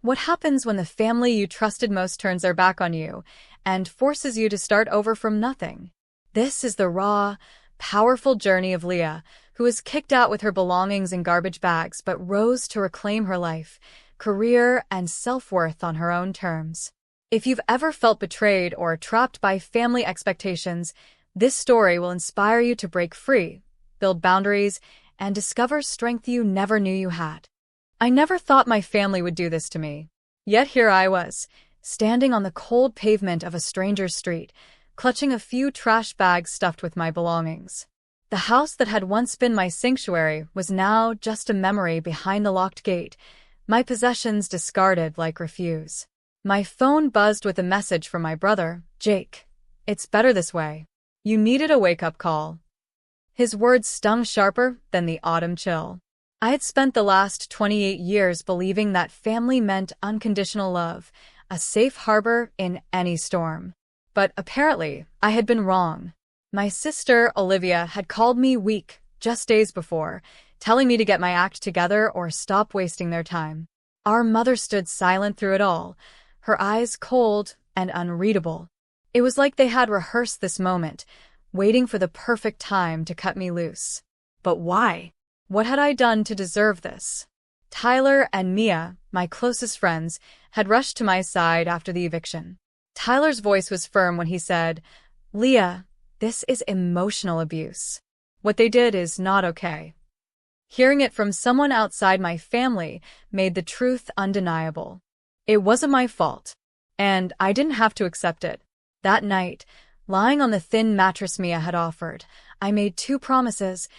What happens when the family you trusted most turns their back on you and forces you to start over from nothing? This is the raw, powerful journey of Leah, who was kicked out with her belongings in garbage bags but rose to reclaim her life, career, and self-worth on her own terms. If you've ever felt betrayed or trapped by family expectations, this story will inspire you to break free, build boundaries, and discover strength you never knew you had. I never thought my family would do this to me. Yet here I was, standing on the cold pavement of a stranger's street, clutching a few trash bags stuffed with my belongings. The house that had once been my sanctuary was now just a memory behind the locked gate, my possessions discarded like refuse. My phone buzzed with a message from my brother, Jake. "It's better this way. You needed a wake-up call." His words stung sharper than the autumn chill. I had spent the last 28 years believing that family meant unconditional love, a safe harbor in any storm. But apparently, I had been wrong. My sister, Olivia, had called me weak just days before, telling me to get my act together or stop wasting their time. Our mother stood silent through it all, her eyes cold and unreadable. It was like they had rehearsed this moment, waiting for the perfect time to cut me loose. But why? What had I done to deserve this? Tyler and Mia, my closest friends, had rushed to my side after the eviction. Tyler's voice was firm when he said, "Leah, this is emotional abuse. What they did is not okay." Hearing it from someone outside my family made the truth undeniable. It wasn't my fault, and I didn't have to accept it. That night, lying on the thin mattress Mia had offered, I made two promises.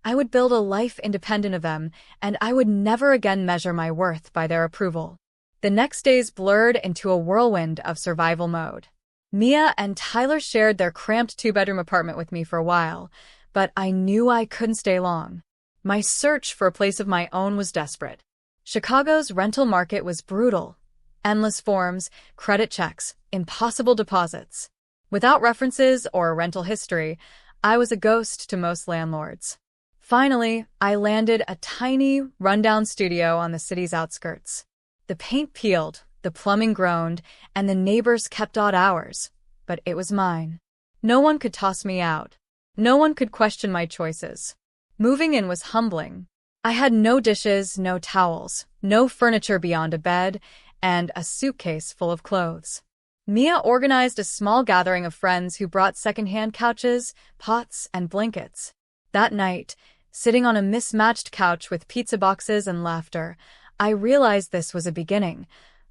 I would build a life independent of them, and I would never again measure my worth by their approval. The next days blurred into a whirlwind of survival mode. Mia and Tyler shared their cramped two-bedroom apartment with me for a while, but I knew I couldn't stay long. My search for a place of my own was desperate. Chicago's rental market was brutal. Endless forms, credit checks, impossible deposits. Without references or rental history, I was a ghost to most landlords. Finally, I landed a tiny, rundown studio on the city's outskirts. The paint peeled, the plumbing groaned, and the neighbors kept odd hours. But it was mine. No one could toss me out. No one could question my choices. Moving in was humbling. I had no dishes, no towels, no furniture beyond a bed, and a suitcase full of clothes. Mia organized a small gathering of friends who brought secondhand couches, pots, and blankets. That night, sitting on a mismatched couch with pizza boxes and laughter, I realized this was a beginning,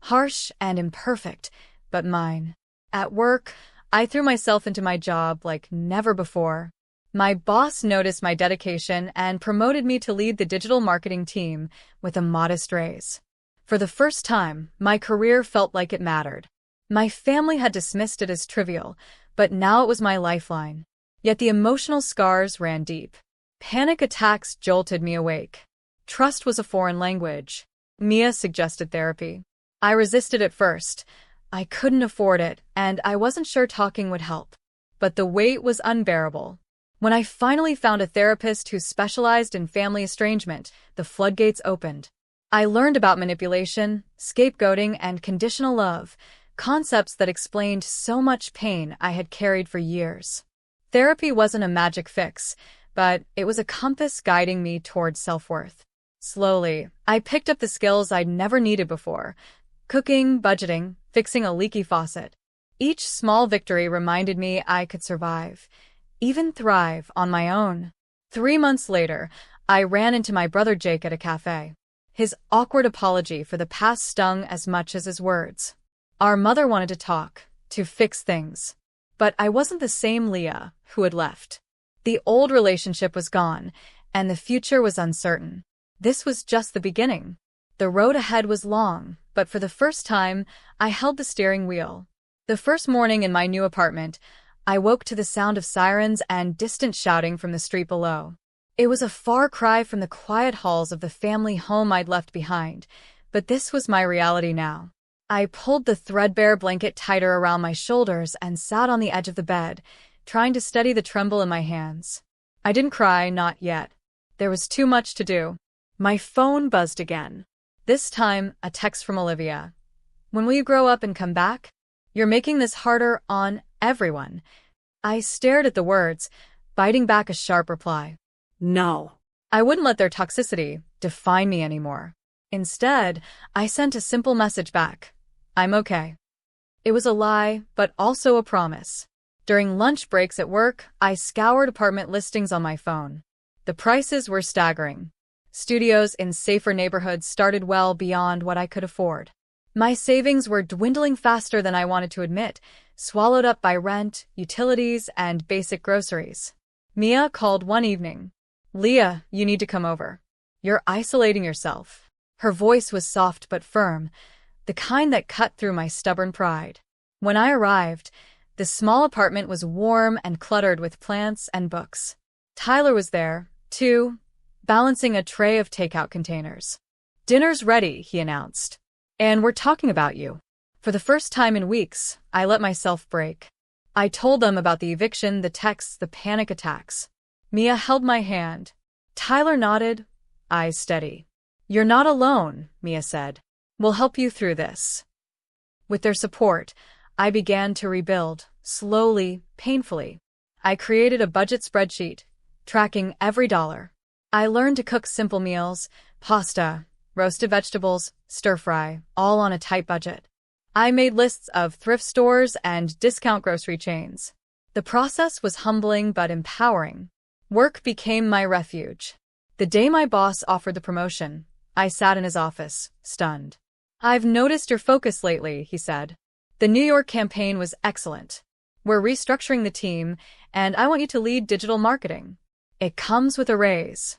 harsh and imperfect, but mine. At work, I threw myself into my job like never before. My boss noticed my dedication and promoted me to lead the digital marketing team with a modest raise. For the first time, my career felt like it mattered. My family had dismissed it as trivial, but now it was my lifeline. Yet the emotional scars ran deep. Panic attacks jolted me awake. Trust was a foreign language. Mia suggested therapy. I resisted at first. I couldn't afford it, and I wasn't sure talking would help. But the weight was unbearable. When I finally found a therapist who specialized in family estrangement, the floodgates opened. I learned about manipulation, scapegoating, and conditional love, concepts that explained so much pain I had carried for years. Therapy wasn't a magic fix, but it was a compass guiding me towards self-worth. Slowly, I picked up the skills I'd never needed before: cooking, budgeting, fixing a leaky faucet. Each small victory reminded me I could survive, even thrive on my own. 3 months later, I ran into my brother Jake at a cafe. His awkward apology for the past stung as much as his words. Our mother wanted to talk, to fix things. But I wasn't the same Leah who had left. The old relationship was gone, and the future was uncertain. This was just the beginning. The road ahead was long, but for the first time, I held the steering wheel. The first morning in my new apartment, I woke to the sound of sirens and distant shouting from the street below. It was a far cry from the quiet halls of the family home I'd left behind, but this was my reality now. I pulled the threadbare blanket tighter around my shoulders and sat on the edge of the bed, trying to steady the tremble in my hands. I didn't cry, not yet. There was too much to do. My phone buzzed again. This time, a text from Olivia. When will you grow up and come back? You're making this harder on everyone. I stared at the words, biting back a sharp reply. No. I wouldn't let their toxicity define me anymore. Instead, I sent a simple message back. I'm okay. It was a lie, but also a promise. During lunch breaks at work, I scoured apartment listings on my phone. The prices were staggering. Studios in safer neighborhoods started well beyond what I could afford. My savings were dwindling faster than I wanted to admit, swallowed up by rent, utilities, and basic groceries. Mia called one evening. Leah, you need to come over. You're isolating yourself. Her voice was soft but firm, the kind that cut through my stubborn pride. When I arrived, the small apartment was warm and cluttered with plants and books. Tyler was there, too, balancing a tray of takeout containers. Dinner's ready, he announced. And we're talking about you. For the first time in weeks, I let myself break. I told them about the eviction, the texts, the panic attacks. Mia held my hand. Tyler nodded, eyes steady. You're not alone, Mia said. We'll help you through this. With their support, I began to rebuild, slowly, painfully. I created a budget spreadsheet, tracking every dollar. I learned to cook simple meals, pasta, roasted vegetables, stir-fry, all on a tight budget. I made lists of thrift stores and discount grocery chains. The process was humbling but empowering. Work became my refuge. The day my boss offered the promotion, I sat in his office, stunned. I've noticed your focus lately, he said. The New York campaign was excellent. We're restructuring the team, and I want you to lead digital marketing. It comes with a raise.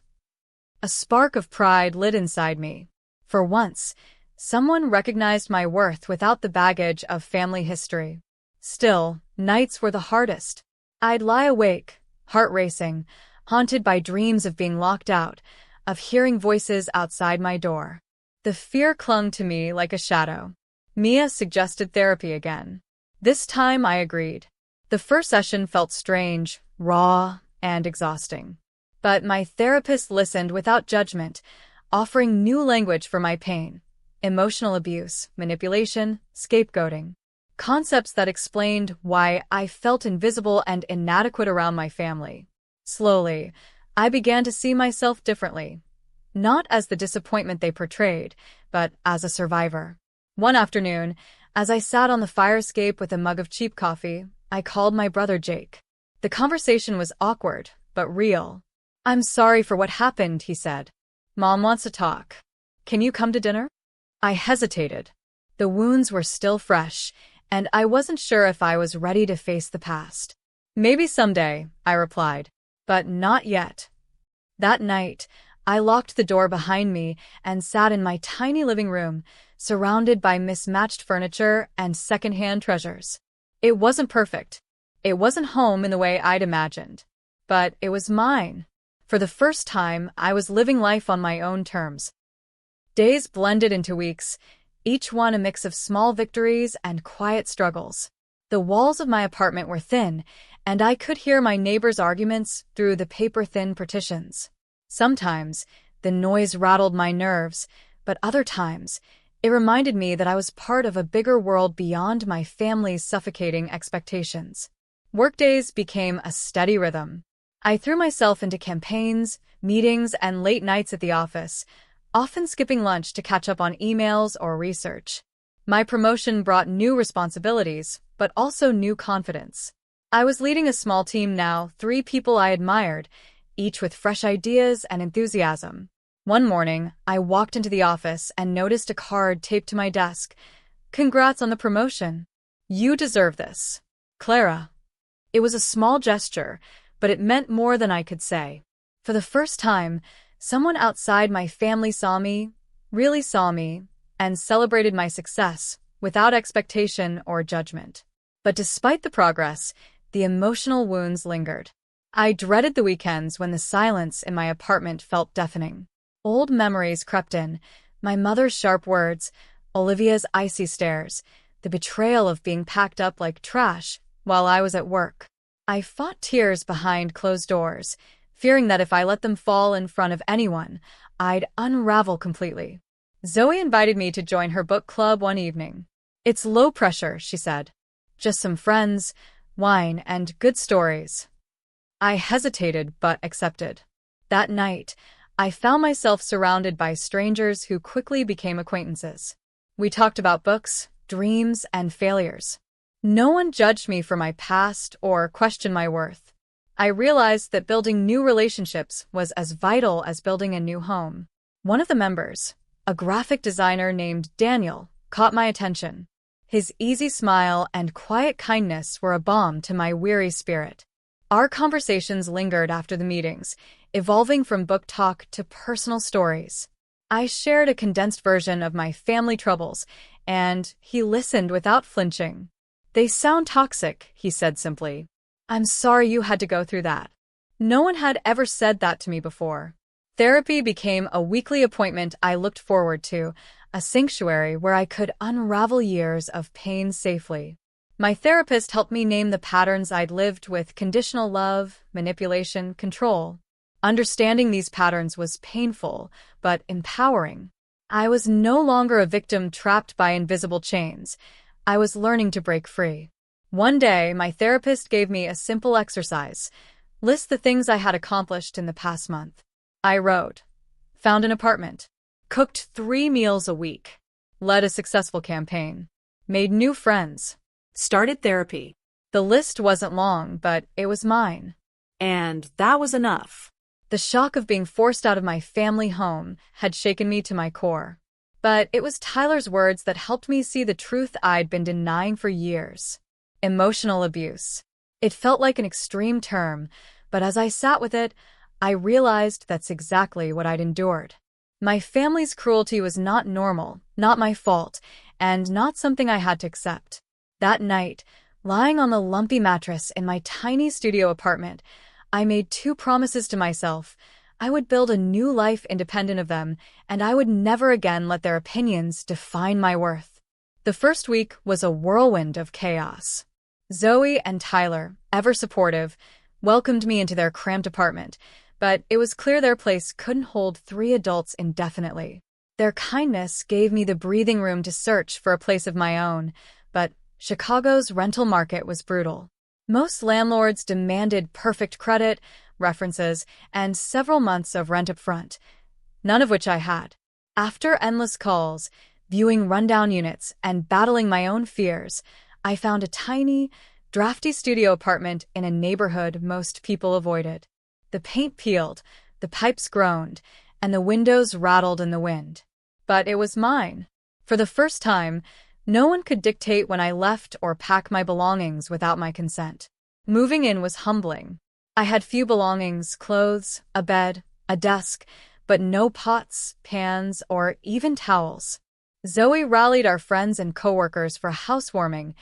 A spark of pride lit inside me. For once, someone recognized my worth without the baggage of family history. Still, nights were the hardest. I'd lie awake, heart racing, haunted by dreams of being locked out, of hearing voices outside my door. The fear clung to me like a shadow. Mia suggested therapy again. This time I agreed. The first session felt strange, raw, and exhausting. But my therapist listened without judgment, offering new language for my pain. Emotional abuse, manipulation, scapegoating. Concepts that explained why I felt invisible and inadequate around my family. Slowly, I began to see myself differently. Not as the disappointment they portrayed, but as a survivor. One afternoon, as I sat on the fire escape with a mug of cheap coffee, I called my brother Jake. The conversation was awkward, but real. I'm sorry for what happened, he said. Mom wants to talk. Can you come to dinner? I hesitated. The wounds were still fresh, and I wasn't sure if I was ready to face the past. Maybe someday, I replied, but not yet. That night, I locked the door behind me and sat in my tiny living room, surrounded by mismatched furniture and secondhand treasures. It wasn't perfect. It wasn't home in the way I'd imagined. But it was mine. For the first time, I was living life on my own terms. Days blended into weeks, each one a mix of small victories and quiet struggles. The walls of my apartment were thin, and I could hear my neighbors' arguments through the paper-thin partitions. Sometimes, the noise rattled my nerves, but other times, it reminded me that I was part of a bigger world beyond my family's suffocating expectations. Workdays became a steady rhythm. I threw myself into campaigns, meetings, and late nights at the office, often skipping lunch to catch up on emails or research. My promotion brought new responsibilities, but also new confidence. I was leading a small team now, 3 people I admired, each with fresh ideas and enthusiasm. One morning, I walked into the office and noticed a card taped to my desk. Congrats on the promotion. You deserve this. Clara. It was a small gesture, but it meant more than I could say. For the first time, someone outside my family saw me, really saw me, and celebrated my success, without expectation or judgment. But despite the progress, the emotional wounds lingered. I dreaded the weekends when the silence in my apartment felt deafening. Old memories crept in, my mother's sharp words, Olivia's icy stares, the betrayal of being packed up like trash while I was at work. I fought tears behind closed doors, fearing that if I let them fall in front of anyone, I'd unravel completely. Zoe invited me to join her book club one evening. "It's low pressure," she said. "Just some friends, wine, and good stories." I hesitated but accepted. That night, I found myself surrounded by strangers who quickly became acquaintances. We talked about books, dreams, and failures. No one judged me for my past or questioned my worth. I realized that building new relationships was as vital as building a new home. One of the members, a graphic designer named Daniel, caught my attention. His easy smile and quiet kindness were a balm to my weary spirit. Our conversations lingered after the meetings, evolving from book talk to personal stories. I shared a condensed version of my family troubles, and he listened without flinching. "They sound toxic," he said simply. "I'm sorry you had to go through that." No one had ever said that to me before. Therapy became a weekly appointment I looked forward to, a sanctuary where I could unravel years of pain safely. My therapist helped me name the patterns I'd lived with: conditional love, manipulation, control. Understanding these patterns was painful, but empowering. I was no longer a victim trapped by invisible chains. I was learning to break free. One day, my therapist gave me a simple exercise: list the things I had accomplished in the past month. I wrote, found an apartment, cooked 3 meals a week, led a successful campaign, made new friends, started therapy. The list wasn't long, but it was mine. And that was enough. The shock of being forced out of my family home had shaken me to my core. But it was Tyler's words that helped me see the truth I'd been denying for years. Emotional abuse. It felt like an extreme term, but as I sat with it, I realized that's exactly what I'd endured. My family's cruelty was not normal, not my fault, and not something I had to accept. That night, lying on the lumpy mattress in my tiny studio apartment, I made 2 promises to myself. I would build a new life independent of them, and I would never again let their opinions define my worth. The first week was a whirlwind of chaos. Zoe and Tyler, ever supportive, welcomed me into their cramped apartment, but it was clear their place couldn't hold 3 adults indefinitely. Their kindness gave me the breathing room to search for a place of my own, but Chicago's rental market was brutal. Most landlords demanded perfect credit, references, and several months of rent up front, none of which I had. After endless calls, viewing rundown units, and battling my own fears, I found a tiny, drafty studio apartment in a neighborhood most people avoided. The paint peeled, the pipes groaned, and the windows rattled in the wind. But it was mine. For the first time, no one could dictate when I left or pack my belongings without my consent. Moving in was humbling. I had few belongings: clothes, a bed, a desk, but no pots, pans, or even towels. Zoe rallied our friends and coworkers for a housewarming,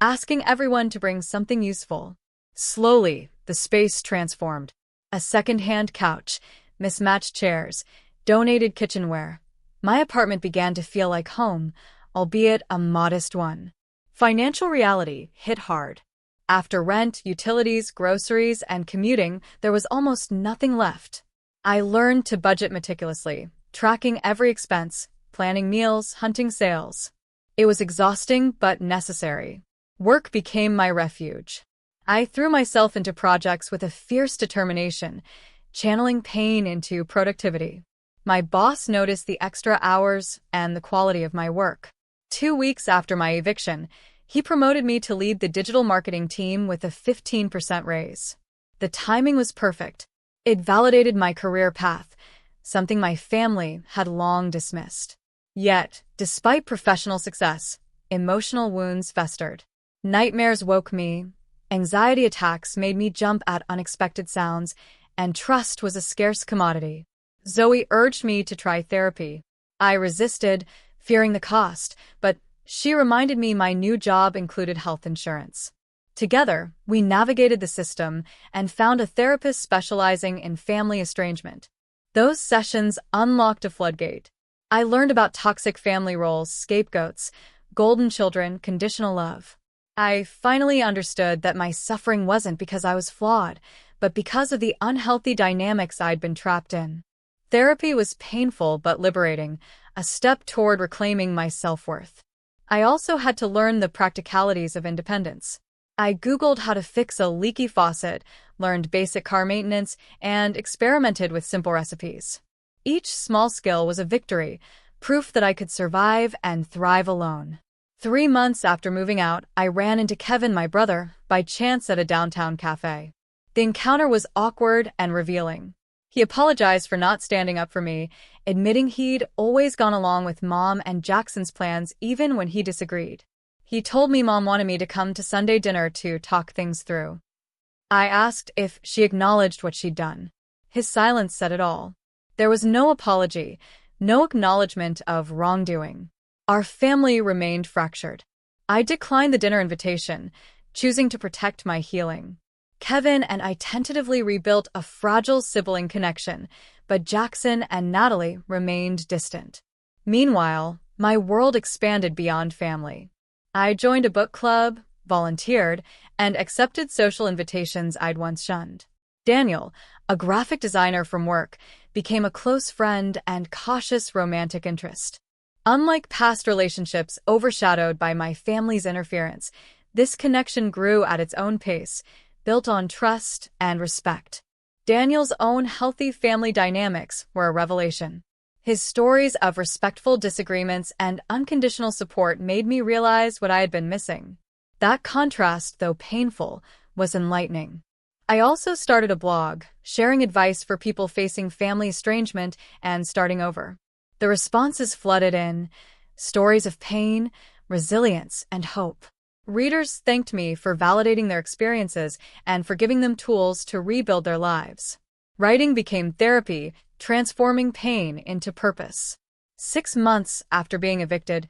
asking everyone to bring something useful. Slowly, the space transformed. A second-hand couch, mismatched chairs, donated kitchenware. My apartment began to feel like home, albeit a modest one. Financial reality hit hard. After rent, utilities, groceries, and commuting, there was almost nothing left. I learned to budget meticulously, tracking every expense, planning meals, hunting sales. It was exhausting but necessary. Work became my refuge. I threw myself into projects with a fierce determination, channeling pain into productivity. My boss noticed the extra hours and the quality of my work. 2 weeks after my eviction, he promoted me to lead the digital marketing team with a 15% raise. The timing was perfect. It validated my career path, something my family had long dismissed. Yet, despite professional success, emotional wounds festered. Nightmares woke me, anxiety attacks made me jump at unexpected sounds, and trust was a scarce commodity. Zoe urged me to try therapy. I resisted, fearing the cost, but she reminded me my new job included health insurance. Together, we navigated the system and found a therapist specializing in family estrangement. Those sessions unlocked a floodgate. I learned about toxic family roles, scapegoats, golden children, conditional love. I finally understood that my suffering wasn't because I was flawed, but because of the unhealthy dynamics I'd been trapped in. Therapy was painful but liberating. a step toward reclaiming my self-worth. I also had to learn the practicalities of independence. I Googled how to fix a leaky faucet, learned basic car maintenance, and experimented with simple recipes. Each small skill was a victory, proof that I could survive and thrive alone. 3 months after moving out, I ran into Kevin, my brother, by chance at a downtown cafe. The encounter was awkward and revealing. He apologized for not standing up for me, admitting he'd always gone along with Mom and Jackson's plans even when he disagreed. He told me Mom wanted me to come to Sunday dinner to talk things through. I asked if she acknowledged what she'd done. His silence said it all. There was no apology, no acknowledgement of wrongdoing. Our family remained fractured. I declined the dinner invitation, choosing to protect my healing. Kevin and I tentatively rebuilt a fragile sibling connection, but Jackson and Natalie remained distant. Meanwhile, my world expanded beyond family. I joined a book club, volunteered, and accepted social invitations I'd once shunned. Daniel, a graphic designer from work, became a close friend and cautious romantic interest. Unlike past relationships overshadowed by my family's interference, this connection grew at its own pace, built on trust and respect. Daniel's own healthy family dynamics were a revelation. His stories of respectful disagreements and unconditional support made me realize what I had been missing. That contrast, though painful, was enlightening. I also started a blog, sharing advice for people facing family estrangement and starting over. The responses flooded in, stories of pain, resilience, and hope. Readers thanked me for validating their experiences and for giving them tools to rebuild their lives. Writing became therapy, transforming pain into purpose. 6 months after being evicted,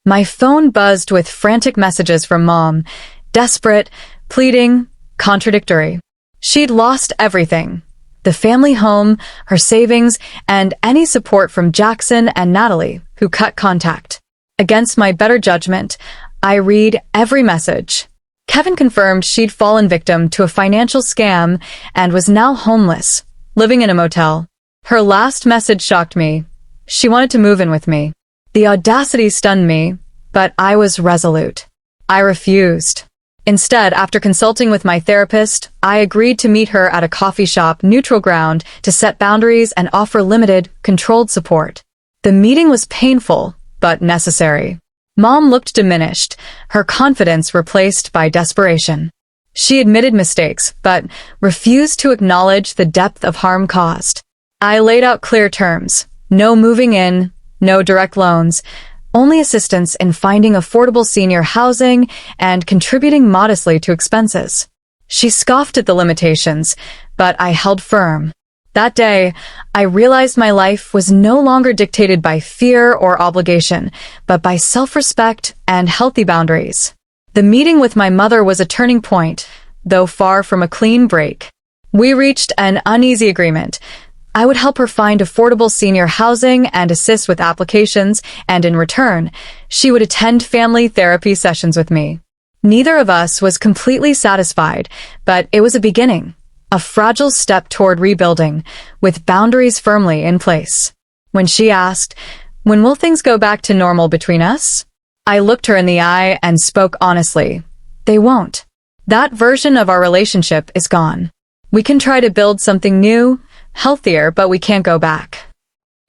my phone buzzed with frantic messages from Mom, desperate, pleading, contradictory. She'd lost everything. The family home, her savings, and any support from Jackson and Natalie, who cut contact. Against my better judgment, I read every message. Kevin confirmed she'd fallen victim to a financial scam and was now homeless, living in a motel. Her last message shocked me. She wanted to move in with me. The audacity stunned me, but I was resolute. I refused. Instead, after consulting with my therapist, I agreed to meet her at a coffee shop neutral ground to set boundaries and offer limited, controlled support. The meeting was painful, but necessary. Mom looked diminished, her confidence replaced by desperation. She admitted mistakes, but refused to acknowledge the depth of harm caused. I laid out clear terms: no moving in, no direct loans, only assistance in finding affordable senior housing and contributing modestly to expenses. She scoffed at the limitations, but I held firm. That day, I realized my life was no longer dictated by fear or obligation, but by self-respect and healthy boundaries. The meeting with my mother was a turning point, though far from a clean break. We reached an uneasy agreement. I would help her find affordable senior housing and assist with applications, and in return, she would attend family therapy sessions with me. Neither of us was completely satisfied, but it was a beginning, a fragile step toward rebuilding, with boundaries firmly in place. When she asked, "When will things go back to normal between us?" I looked her in the eye and spoke honestly. They won't. That version of our relationship is gone. We can try to build something new, healthier, but we can't go back.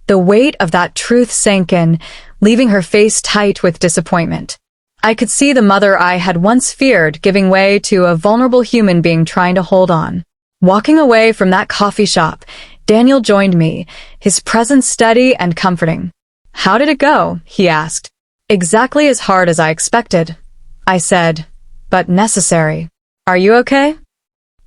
The weight of that truth sank in, leaving her face tight with disappointment. I could see the mother I had once feared giving way to a vulnerable human being trying to hold on. Walking away from that coffee shop, Daniel joined me, his presence steady and comforting. "How did it go?" he asked. "Exactly as hard as I expected," I said, "but necessary. Are you okay?"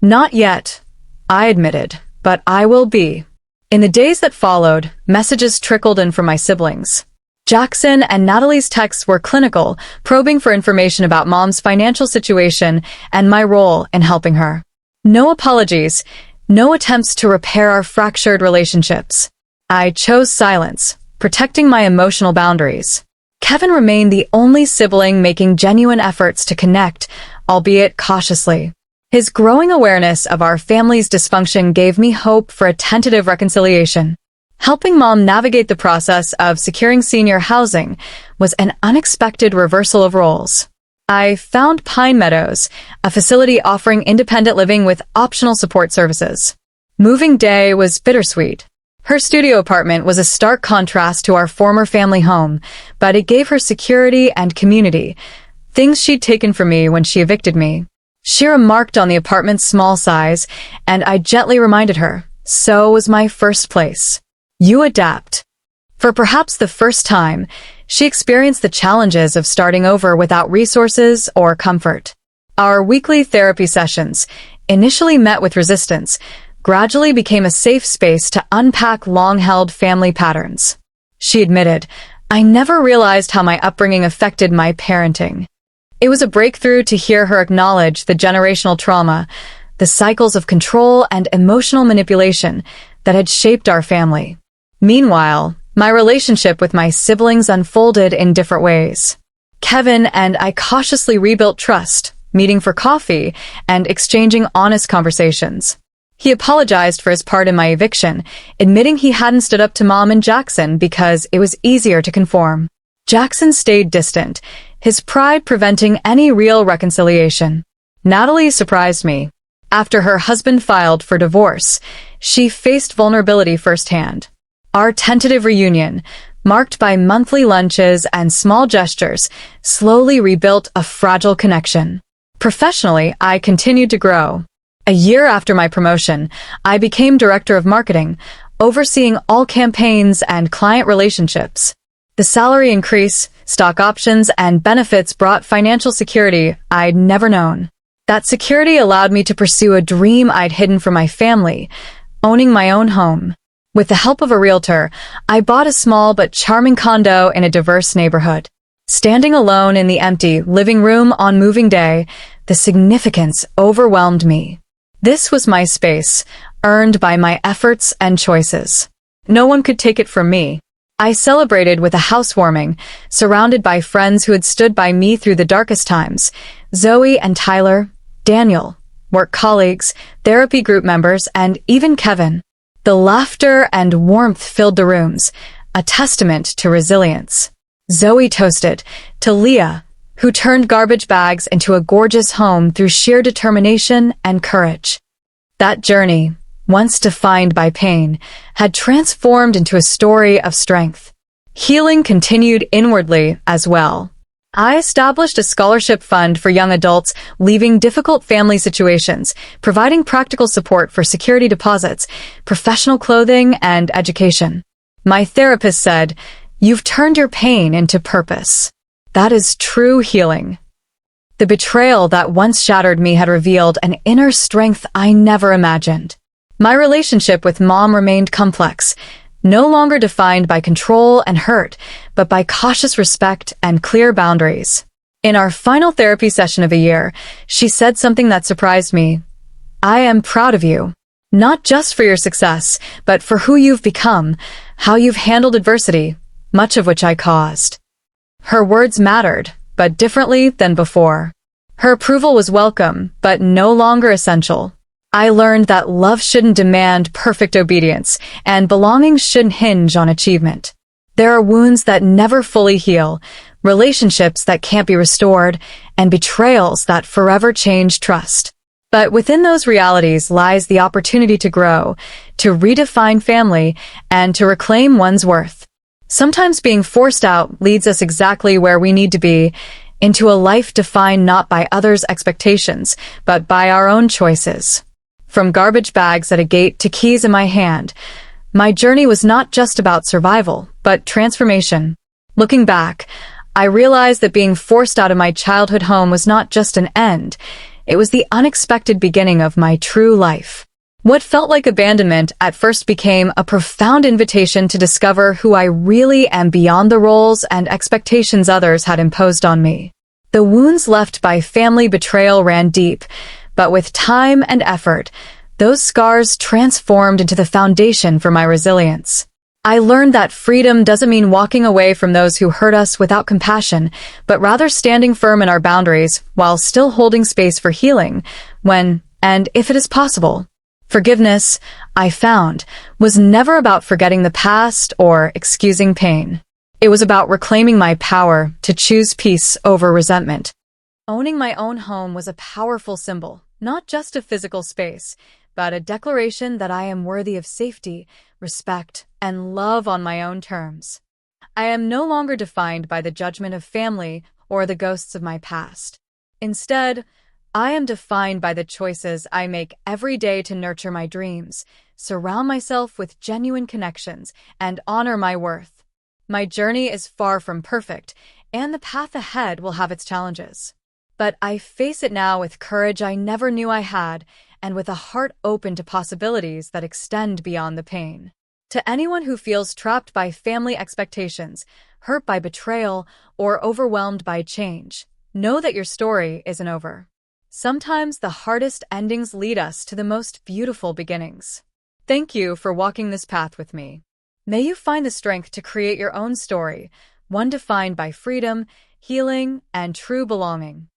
"Not yet," I admitted, "but I will be." In the days that followed, messages trickled in from my siblings. Jackson and Natalie's texts were clinical, probing for information about Mom's financial situation and my role in helping her. No apologies, no attempts to repair our fractured relationships. I chose silence, protecting my emotional boundaries. Kevin remained the only sibling making genuine efforts to connect, albeit cautiously. His growing awareness of our family's dysfunction gave me hope for a tentative reconciliation. Helping Mom navigate the process of securing senior housing was an unexpected reversal of roles. I found Pine Meadows, a facility offering independent living with optional support services. Moving day was bittersweet. Her studio apartment was a stark contrast to our former family home, but it gave her security and community, things she'd taken from me when she evicted me. She remarked on the apartment's small size, and I gently reminded her, so was my first place. You adapt. For perhaps the first time, she experienced the challenges of starting over without resources or comfort. Our weekly therapy sessions, initially met with resistance, gradually became a safe space to unpack long-held family patterns. She admitted, I never realized how my upbringing affected my parenting. It was a breakthrough to hear her acknowledge the generational trauma, the cycles of control and emotional manipulation that had shaped our family. Meanwhile, my relationship with my siblings unfolded in different ways. Kevin and I cautiously rebuilt trust, meeting for coffee and exchanging honest conversations. He apologized for his part in my eviction, admitting he hadn't stood up to Mom and Jackson because it was easier to conform. Jackson stayed distant, his pride preventing any real reconciliation. Natalie surprised me. After her husband filed for divorce, she faced vulnerability firsthand. Our tentative reunion, marked by monthly lunches and small gestures, slowly rebuilt a fragile connection. Professionally, I continued to grow. A year after my promotion, I became director of marketing, overseeing all campaigns and client relationships. The salary increase, stock options, and benefits brought financial security I'd never known. That security allowed me to pursue a dream I'd hidden from my family, owning my own home. With the help of a realtor, I bought a small but charming condo in a diverse neighborhood. Standing alone in the empty living room on moving day, the significance overwhelmed me. This was my space, earned by my efforts and choices. No one could take it from me. I celebrated with a housewarming, surrounded by friends who had stood by me through the darkest times. Zoe and Tyler, Daniel, work colleagues, therapy group members, and even Kevin. The laughter and warmth filled the rooms, a testament to resilience. Zoe toasted to Leah, who turned garbage bags into a gorgeous home through sheer determination and courage. That journey, once defined by pain, had transformed into a story of strength. Healing continued inwardly as well. I established a scholarship fund for young adults leaving difficult family situations, providing practical support for security deposits, professional clothing, and education. My therapist said, "You've turned your pain into purpose." That is true healing. The betrayal that once shattered me had revealed an inner strength I never imagined. My relationship with Mom remained complex, no longer defined by control and hurt, but by cautious respect and clear boundaries. In our final therapy session of the year, she said something that surprised me. "I am proud of you, not just for your success, but for who you've become, how you've handled adversity, much of which I caused." Her words mattered, but differently than before. Her approval was welcome, but no longer essential. I learned that love shouldn't demand perfect obedience, and belonging shouldn't hinge on achievement. There are wounds that never fully heal, relationships that can't be restored, and betrayals that forever change trust. But within those realities lies the opportunity to grow, to redefine family, and to reclaim one's worth. Sometimes being forced out leads us exactly where we need to be, into a life defined not by others' expectations, but by our own choices. From garbage bags at a gate to keys in my hand, my journey was not just about survival, but transformation. Looking back, I realized that being forced out of my childhood home was not just an end, it was the unexpected beginning of my true life. What felt like abandonment at first became a profound invitation to discover who I really am beyond the roles and expectations others had imposed on me. The wounds left by family betrayal ran deep, but with time and effort, those scars transformed into the foundation for my resilience. I learned that freedom doesn't mean walking away from those who hurt us without compassion, but rather standing firm in our boundaries while still holding space for healing when and if it is possible. Forgiveness, I found, was never about forgetting the past or excusing pain. It was about reclaiming my power to choose peace over resentment. Owning my own home was a powerful symbol, not just of physical space, but a declaration that I am worthy of safety, respect, and love on my own terms. I am no longer defined by the judgment of family or the ghosts of my past. Instead, I am defined by the choices I make every day to nurture my dreams, surround myself with genuine connections, and honor my worth. My journey is far from perfect, and the path ahead will have its challenges. But I face it now with courage I never knew I had, and with a heart open to possibilities that extend beyond the pain. To anyone who feels trapped by family expectations, hurt by betrayal, or overwhelmed by change, know that your story isn't over. Sometimes the hardest endings lead us to the most beautiful beginnings. Thank you for walking this path with me. May you find the strength to create your own story, one defined by freedom, healing, and true belonging.